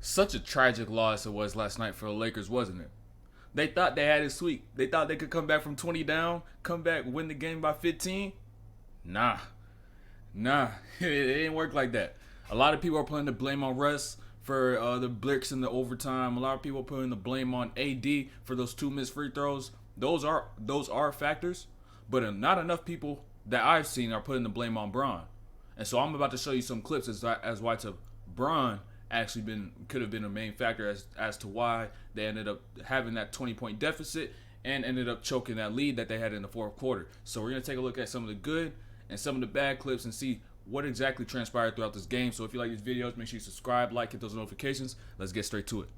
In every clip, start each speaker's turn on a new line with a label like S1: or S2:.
S1: Such a tragic loss it was last night for the Lakers, wasn't it? They thought they had it sweet. They thought they could come back from 20 down, come back, win the game by 15. Nah, nah, it didn't work like that. A lot of people are putting the blame on Russ for the blitz in the overtime. A lot of people are putting the blame on AD for those two missed free throws. Those are factors, but not enough people that I've seen are putting the blame on Bron. And so I'm about to show you some clips as why to Bron actually could have been a main factor as to why they ended up having that 20-point deficit and ended up choking that lead that they had in the fourth quarter. So we're gonna take a look at some of the good and some of the bad clips and see what exactly transpired throughout this game. So if you like these videos, make sure you subscribe, like, hit those notifications. Let's get straight to it.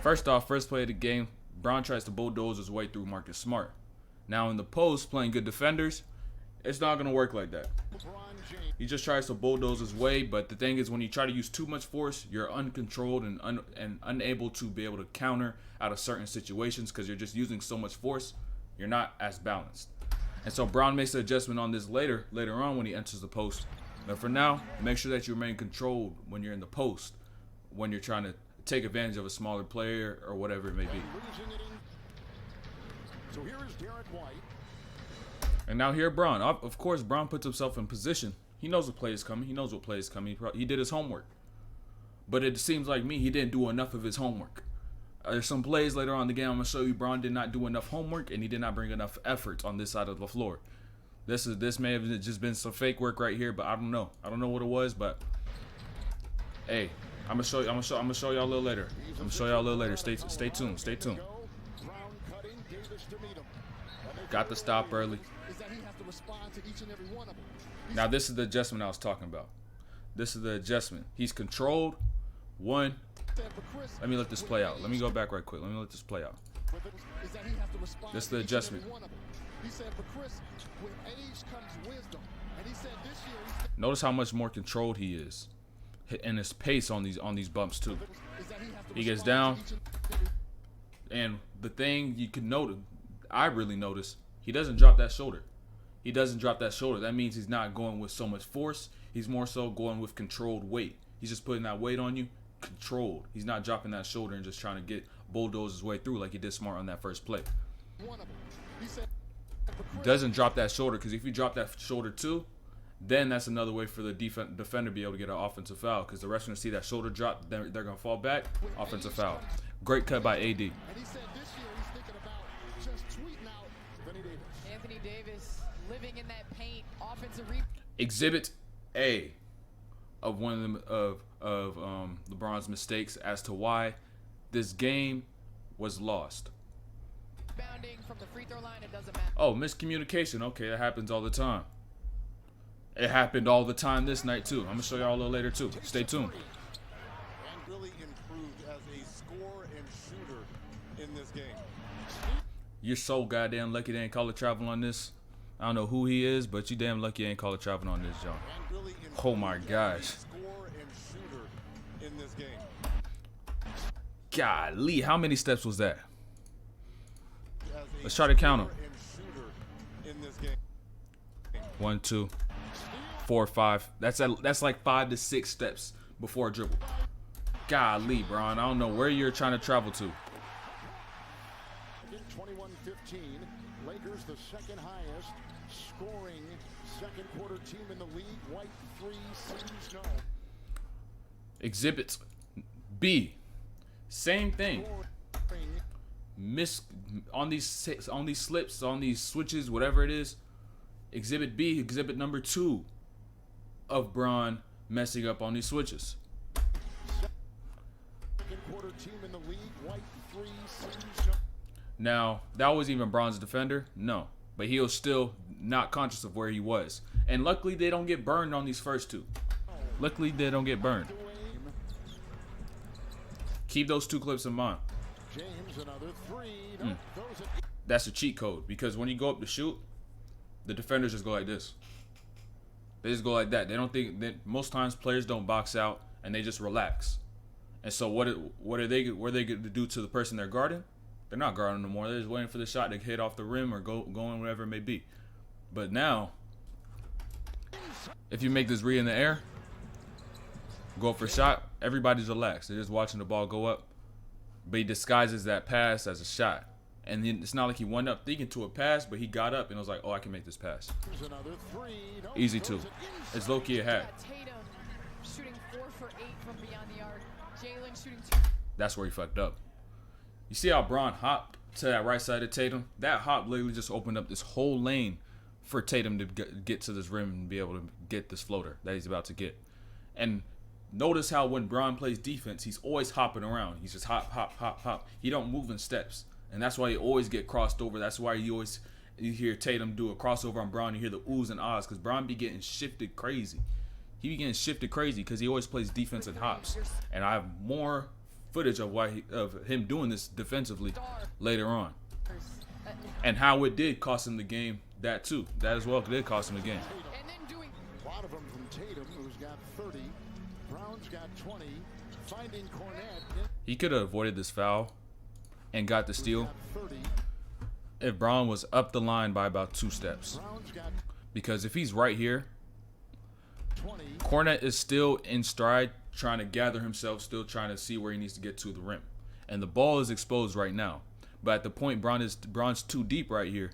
S1: First off, first play of the game, Bron tries to bulldoze his way through Marcus Smart. Now in the post, playing good defenders, it's not going to work like that. He just tries to bulldoze his way, but the thing is, when you try to use too much force, you're uncontrolled and unable to be able to counter out of certain situations because you're just using so much force. You're not as balanced. And so Bron makes an adjustment on this later on when he enters the post. But for now, make sure that you remain controlled when you're in the post, when you're trying to take advantage of a smaller player or whatever it may be. So here is Derek White. And now here Bron. Of course, Bron puts himself in position. He knows what play is coming. He knows what play is coming. He did his homework. But it seems like he didn't do enough of his homework. There's some plays later on in the game I'm going to show you Bron did not do enough homework and he did not bring enough effort on this side of the floor. This may have just been some fake work right here, but I don't know. I don't know what it was, but hey, I'm gonna show y'all a little later. I'm gonna show y'all a little later. Stay tuned. Stay tuned. Got the stop early. Now this is the adjustment I was talking about. This is the adjustment. He's controlled. One. Let me let this play out. Let me go back right quick. Let me let this play out. This is the adjustment. Notice how much more controlled he is, and his pace on these bumps too. He gets down, and the thing you can notice, I really notice, he doesn't drop that shoulder. He doesn't drop that shoulder. That means he's not going with so much force. He's more so going with controlled weight. He's just putting that weight on you, controlled. He's not dropping that shoulder and just trying to get bulldoze his way through like he did Smart on that first play. Doesn't drop that shoulder, because if you drop that shoulder too, then that's another way for the defender to be able to get an offensive foul, because the ref's going to see that shoulder drop, they're going to fall back, offensive foul. Great cut by AD.
S2: Anthony Davis living in that paint, offensive
S1: Exhibit A of one of them of LeBron's mistakes as to why this game was lost.
S2: From the free throw line, it doesn't matter.
S1: Oh, miscommunication. Okay, that happens all the time. It happened all the time this night too. I'm gonna show y'all a little later too. Stay tuned.
S3: And really improved as a scorer and shooter in this game.
S1: You're so goddamn lucky they ain't call it travel on this. I don't know who he is, but you damn lucky they ain't call it travel on this, John.
S3: Really
S1: oh my gosh.
S3: Scorer and shooter in this game.
S1: Golly, how many steps was that? Let's try to count them. 1, 2, 4, 5. That's like 5 to 6 steps before a dribble. Golly, Bron, I don't know where you're trying to travel to.
S4: 21-15, Lakers the second highest scoring second quarter team in the league. White 3 seems no.
S1: Exhibit B, same thing. Miss on these slips, on these switches, whatever it is. Exhibit B, exhibit number 2 of Bron messing up on these switches.
S4: Second quarter team in the league. White 3 seems no.
S1: Now, that was even Bron's defender? No. But he was still not conscious of where he was. And luckily, they don't get burned on these first two. Luckily, they don't get burned. Keep those 2 clips in mind.
S4: James, another 3.
S1: That's a cheat code, because when you go up to shoot, the defenders just go like this. They just go like that. They don't think that most times players don't box out and they just relax. And so what are they going to do to the person they're guarding? They're not guarding no more. They're just waiting for the shot to hit off the rim or go in wherever it may be. But now, If you make this read in the air, go up for a shot, everybody's relaxed. They're just watching the ball go up. But he disguises that pass as a shot. And then it's not like he went up thinking to a pass, but he got up and was like, oh, I can make this pass. Easy too. It's low-key a hat.
S2: Tatum shooting 4 for 8 from beyond the arc. Jalen shooting 2.
S1: That's where he fucked up. You see how Bron hopped to that right side of Tatum? That hop literally just opened up this whole lane for Tatum to get to this rim and be able to get this floater that he's about to get. And notice how when Bron plays defense, he's always hopping around. He's just hop, hop, hop, hop. He don't move in steps. And that's why you always get crossed over. That's why you hear Tatum do a crossover on Bron. You hear the oohs and ahs because Bron be getting shifted crazy. He be getting shifted crazy because he always plays defense and hops. And I have more footage of him doing this defensively later on. And how it did cost him the game. That too. That as well did cost him the game.
S4: A lot of them from Tatum, who's got 30. Brown's got 20. Finding Cornette.
S1: He could have avoided this foul and got the steal if Bron was up the line by about 2 steps. Because if he's right here, Cornette is still in stride, trying to gather himself, still trying to see where he needs to get to the rim. And the ball is exposed right now. But at the point Bron's too deep right here.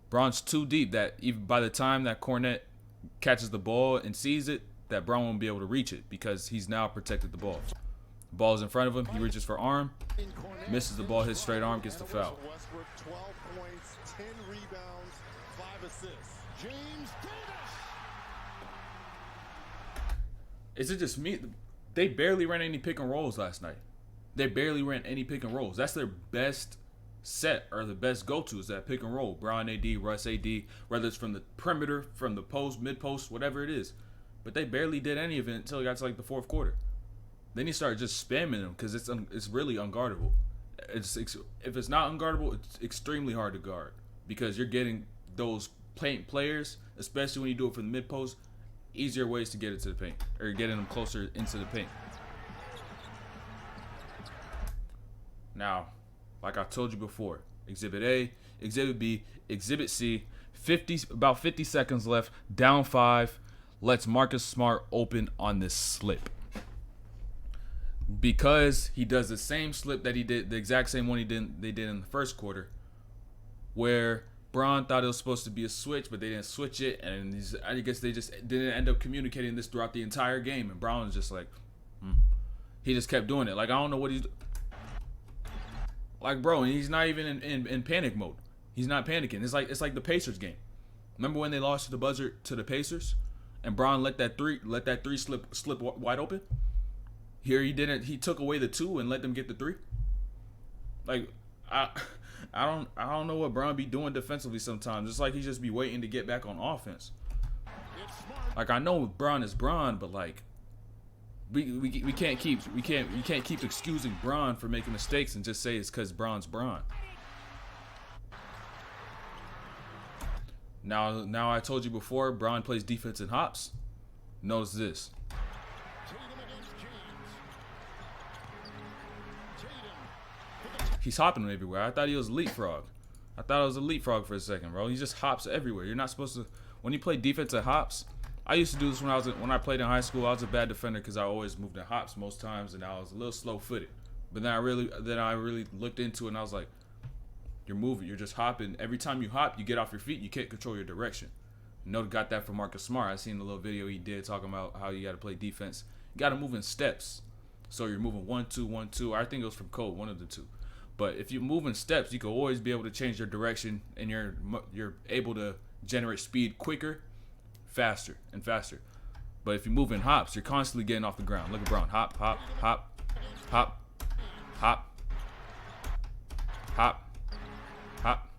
S1: Bron's too deep that even by the time that Cornette catches the ball and sees it, that Bron won't be able to reach it because he's now protected the ball. The ball's in front of him. He reaches for arm. Misses the ball, hits straight arm, gets the foul.
S3: Westbrook, 12 points, 10 rebounds, 5 assists. James Davis.
S1: Is it just me? They barely ran any pick and rolls last night. They barely ran any pick and rolls. That's their best set or the best go-to is that pick and roll. Bron AD, Russ AD, whether it's from the perimeter, from the post, mid-post, whatever it is. But they barely did any of it until it got to like the 4th quarter. Then he started just spamming them because it's really unguardable. If it's not unguardable, it's extremely hard to guard because you're getting those paint players, especially when you do it from the mid post, easier ways to get it to the paint or getting them closer into the paint. Now, like I told you before, Exhibit A, Exhibit B, Exhibit C, about 50 seconds left, down 5. Let's Marcus Smart open on this slip. Because he does the same slip that he did, the exact same one they did in the first quarter, where Bron thought it was supposed to be a switch, but they didn't switch it, and I guess they just didn't end up communicating this throughout the entire game, and Bron was just like, he just kept doing it. Like, I don't know what he's like, bro, and he's not even in panic mode. He's not panicking. It's like the Pacers game. Remember when they lost to the buzzer to the Pacers, and Bron let that three slip wide open? Here he didn't. He took away the 2 and let them get the 3. Like I don't know what Bron be doing defensively sometimes. It's like he just be waiting to get back on offense. Like I know Bron is Bron, but like we can't keep excusing Bron for making mistakes and just say it's because Bron's Bron. Now I told you before, Bron plays defense and hops. Notice this. He's hopping everywhere. I thought he was leapfrog. I thought it was a leapfrog for a second, bro. He just hops everywhere. You're not supposed to. When you play defense and hops, I used to do this when I played in high school. I was a bad defender because I always moved in hops most times, and I was a little slow-footed. But then I really looked into it, and I was like, you're moving. You're just hopping. Every time you hop, you get off your feet. You can't control your direction. Note got that from Marcus Smart. I seen the little video he did talking about how you got to play defense. You got to move in steps. So you're moving 1, 2, 1, 2. I think it was from Code, one of the two. But if you move in steps, you can always be able to change your direction, and you're able to generate speed quicker, faster, and faster. But if you move in hops, you're constantly getting off the ground. Look at Bron. Hop, hop, hop, hop, hop, hop, hop.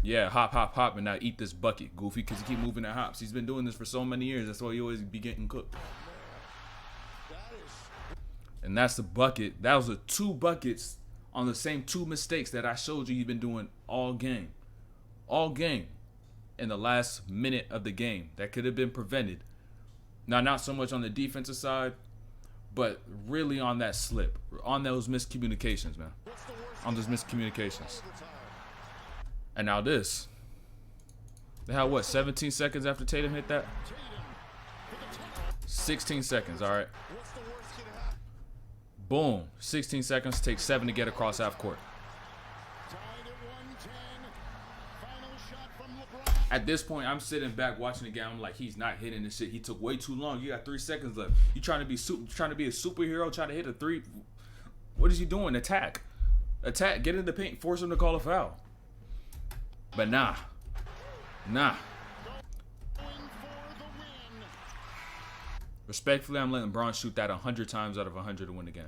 S1: Yeah, hop, hop, hop, and now eat this bucket, Goofy, because you keep moving at hops. He's been doing this for so many years. That's why he always be getting cooked. And that's the bucket. That was the 2 buckets on the same 2 mistakes that I showed you he's been doing all game. All game. In the last minute of the game. That could have been prevented. Now, not so much on the defensive side, but really on that slip. On those miscommunications, man. On those miscommunications. And now this. They had what, 17 seconds after Tatum hit that? 16 seconds, all right. Boom, 16 seconds, takes 7 to get across half court. At this point, I'm sitting back watching the game. I'm like, he's not hitting this shit. He took way too long. You got 3 seconds left. You trying to be a superhero, trying to hit a 3. What is he doing? Attack. Get in the paint, force him to call a foul. But nah. Respectfully, I'm letting LeBron shoot that 100 times out of 100 to win the game.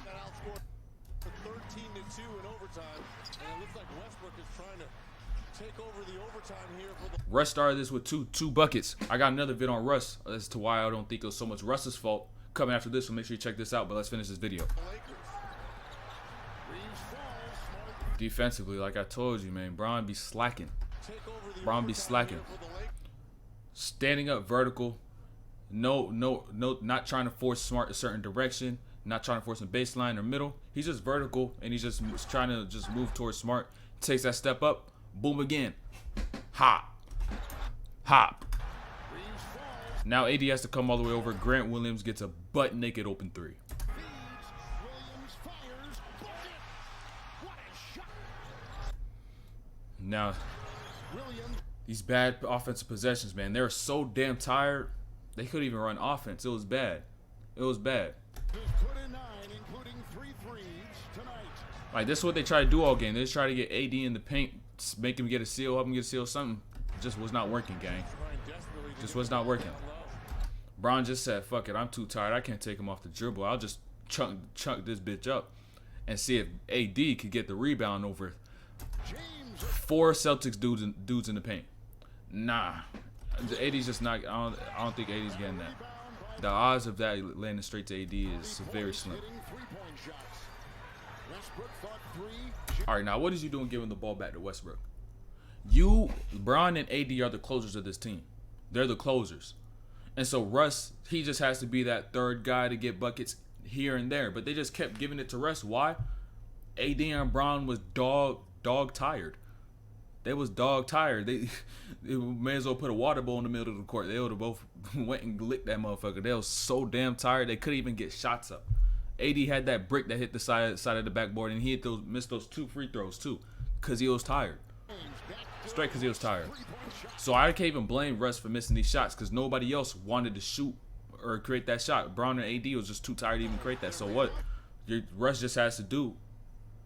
S3: Got outscored 13-2 in overtime, and it looks like Westbrook is trying to take over the overtime here for the
S1: Russ started this with two buckets. I got another vid on Russ as to why I don't think it was so much Russ's fault. Coming after this, so make sure you check this out. But let's finish this video.
S3: Lakers.
S1: Defensively, like I told you, man, Bron be slacking.
S3: Take over the
S1: Bron be
S3: overtime
S1: slacking.
S3: here for the Lakers.
S1: Standing up vertical. No, not trying to force Smart a certain direction. Not trying to force him baseline or middle. He's just vertical, and he's just trying to just move towards Smart. Takes that step up. Boom again. Hop. Now AD has to come all the way over. Grant Williams gets a butt naked open 3. Now, these bad offensive possessions, man, they were so damn tired. They couldn't even run offense. It was bad. Like, this is what they try to do all game. They just try to get AD in the paint, make him get a steal, help him get a steal, something. Just was not working, gang. Just was not working. Bron just said, fuck it, I'm too tired. I can't take him off the dribble. I'll just chunk this bitch up and see if AD could get the rebound over 4 Celtics dudes in the paint. Nah. The AD's just not, I don't think AD's getting that. The odds of that landing straight to AD is very slim. All right, now what is you doing giving the ball back to Westbrook? Bron and AD are the closers of this team. They're the closers. And so Russ, he just has to be that third guy to get buckets here and there. But they just kept giving it to Russ. Why? AD and Bron was dog tired. They was dog tired. They may as well put a water bowl in the middle of the court. They would have both went and licked that motherfucker. They was so damn tired they couldn't even get shots up. AD had that brick that hit the side of the backboard, and he missed those 2 free throws too, because he was tired. Straight because he was tired. So I can't even blame Russ for missing these shots, because nobody else wanted to shoot or create that shot. Bron and AD was just too tired to even create that. So what? Russ just has to do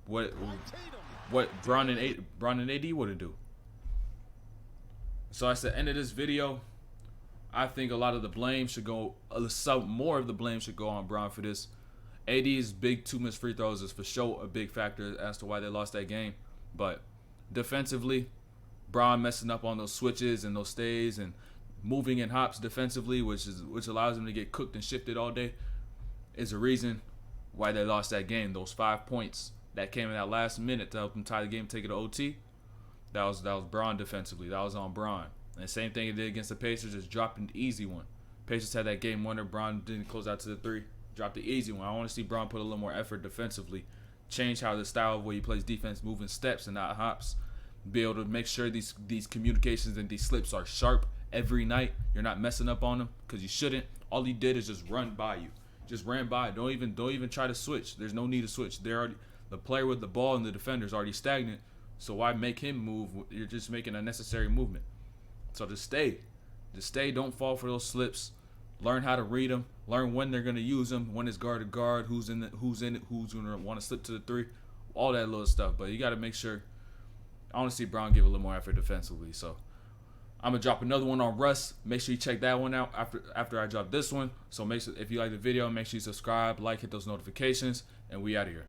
S1: what Bron and AD wouldn't do. So that's the end of this video. I think a lot of the blame should go, some more of the blame should go on Bron for this. AD's big 2 missed free throws is for sure a big factor as to why they lost that game. But defensively, Bron messing up on those switches and those stays and moving in hops defensively, which allows him to get cooked and shifted all day, is a reason why they lost that game. Those 5 points that came in that last minute to help them tie the game, take it to OT, that was Bron defensively. That was on Bron. And same thing he did against the Pacers, just dropped an easy one. Pacers had that game winner. Bron didn't close out to the 3. Dropped the easy one. I want to see Bron put a little more effort defensively. Change how the style of way he plays defense, moving steps and not hops. Be able to make sure these communications and these slips are sharp every night. You're not messing up on them, because you shouldn't. All he did is just run by you. Just ran by. Don't even try to switch. There's no need to switch. The player with the ball and the defender is already stagnant. So why make him move? You're just making unnecessary movement. So just stay. Don't fall for those slips. Learn how to read them. Learn when they're gonna use them. When it's guard to guard. Who's in it? Who's gonna want to slip to the 3? All that little stuff. But you got to make sure. I want to see Bron give a little more effort defensively. So I'm gonna drop another one on Russ. Make sure you check that one out after I drop this one. So make sure, if you like the video, make sure you subscribe, like, hit those notifications, and we out of here.